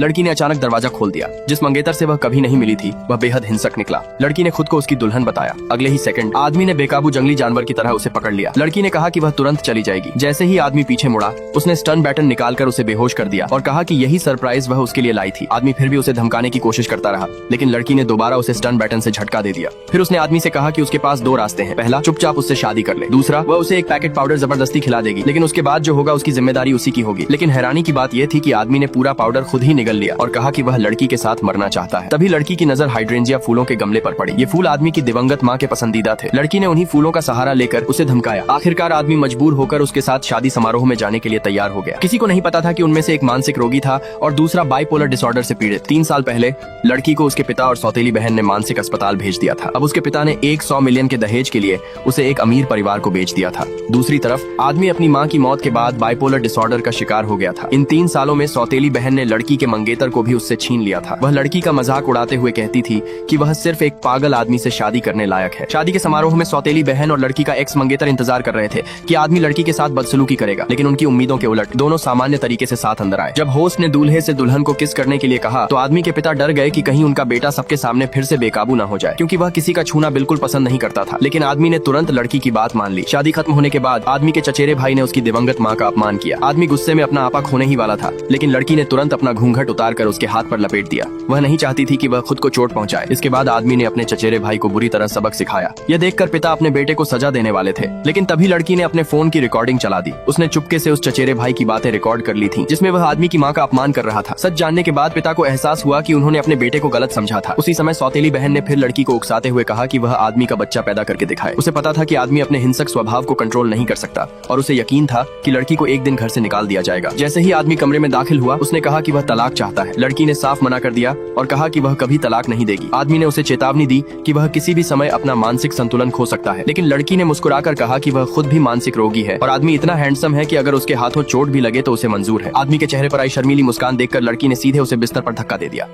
लड़की ने अचानक दरवाजा खोल दिया। जिस मंगेतर से वह कभी नहीं मिली थी वह बेहद हिंसक निकला। लड़की ने खुद को उसकी दुल्हन बताया। अगले ही सेकंड आदमी ने बेकाबू जंगली जानवर की तरह उसे पकड़ लिया। लड़की ने कहा कि वह तुरंत चली जाएगी। जैसे ही आदमी पीछे मुड़ा उसने स्टन बैटन निकालकर उसे बेहोश कर दिया और कहा कि यही सरप्राइज वह उसके लिए लाई थी। आदमी फिर भी उसे धमकाने की कोशिश करता रहा, लेकिन लड़की ने दोबारा उसे स्टन बैटन से झटका दे दिया। फिर उसने आदमी से कहा कि उसके पास दो रास्ते हैं। पहला, चुपचाप उससे शादी कर ले। दूसरा, वह उसे एक पैकेट पाउडर जबरदस्ती खिला देगी, लेकिन उसके बाद जो होगा उसकी जिम्मेदारी उसी की होगी। लेकिन हैरानी की बात यह थी कि आदमी ने पूरा पाउडर खुद ही निगल लिया और कहा कि वह लड़की के साथ मरना चाहता है। तभी लड़की की नजर हाइड्रेंजिया फूलों के गमले पर पड़ी। ये फूल आदमी की दिवंगत माँ के पसंदीदा थे। लड़की ने उन्हीं फूलों का सहारा लेकर उसे धमकाया। आखिरकार आदमी मजबूर होकर उसके साथ शादी समारोह में जाने के लिए तैयार हो गया। किसी को नहीं पता था कि उनमें से एक मानसिक रोगी था और दूसरा बाइपोलर डिसऑर्डर से पीड़ित। 3 साल पहले लड़की को उसके पिता और सौतेली बहन ने मानसिक अस्पताल भेज दिया था। अब उसके पिता ने 100 मिलियन के दहेज के लिए उसे एक अमीर परिवार को बेच दिया था। दूसरी तरफ आदमी अपनी माँ की मौत के बाद बाइपोलर डिसऑर्डर का शिकार हो गया था। इन 3 सालों में सौतेली बहन ने लड़की के मंगेतर को भी उससे छीन लिया था। वह लड़की का मजाक उड़ाते हुए कहती थी कि वह सिर्फ एक पागल आदमी से शादी करने लायक है। शादी के समारोह में सौतेली बहन और लड़की का एक्स मंगेतर इंतजार कर रहे थे कि आदमी लड़की के साथ बदसलूकी करेगा, लेकिन उनकी उम्मीदों के उलट दोनों सामान्य तरीके से साथ अंदर आए। जब होस्ट ने दूल्हे से दुल्हन को किस करने के लिए कहा तो आदमी के पिता डर गए कि कहीं उनका बेटा सबके सामने फिर से बेकाबू न हो जाए, क्योंकि वह किसी का छूना बिल्कुल पसंद नहीं करता था। लेकिन आदमी ने तुरंत लड़की की बात मान ली। शादी खत्म होने के बाद आदमी के चचेरे भाई ने उसकी दिवंगत माँ का अपमान किया। आदमी गुस्से में अपना आपा खोने ही वाला था, लेकिन लड़की ने तुरंत अपना घूंघट उतार कर उसके हाथ पर लपेट दिया। वह नहीं चाहती थी कि वह खुद को चोट पहुंचाए। इसके बाद आदमी ने अपने चचेरे भाई को बुरी तरह सबक सिखाया। यह देखकर पिता अपने बेटे को सजा देने वाले थे, लेकिन तभी लड़की ने अपने फोन की रिकॉर्डिंग चला दी। उसने चुपके से उस चचेरे भाई की बातें रिकॉर्ड कर ली थी, जिसमें वह आदमी की माँ का अपमान कर रहा था। सच जानने के बाद पिता को एहसास हुआ कि उन्होंने अपने बेटे को गलत समझा था। उसी समय सौतेली बहन ने फिर लड़की को उकसाते हुए कहा कि वह आदमी का बच्चा पैदा करके दिखाए। उसे पता था कि आदमी अपने हिंसक स्वभाव को कंट्रोल नहीं कर सकता और उसे यकीन था कि लड़की को एक दिन घर से निकाल दिया जाएगा। जैसे ही आदमी कमरे में दाखिल हुआ उसने कहा कि वह तलाक चाहता है। लड़की ने साफ मना कर दिया और कहा कि वह कभी तलाक नहीं देगी। आदमी ने उसे चेतावनी दी कि वह किसी भी समय अपना मानसिक संतुलन खो सकता है, लेकिन लड़की ने मुस्कुराकर कहा कि वह खुद भी मानसिक रोगी है और आदमी इतना हैंडसम है कि अगर उसके हाथों चोट भी लगे तो उसे मंजूर है। आदमी के चेहरे पर आई शर्मीली मुस्कान देखकर लड़की ने सीधे उसे बिस्तर पर धक्का दे दिया।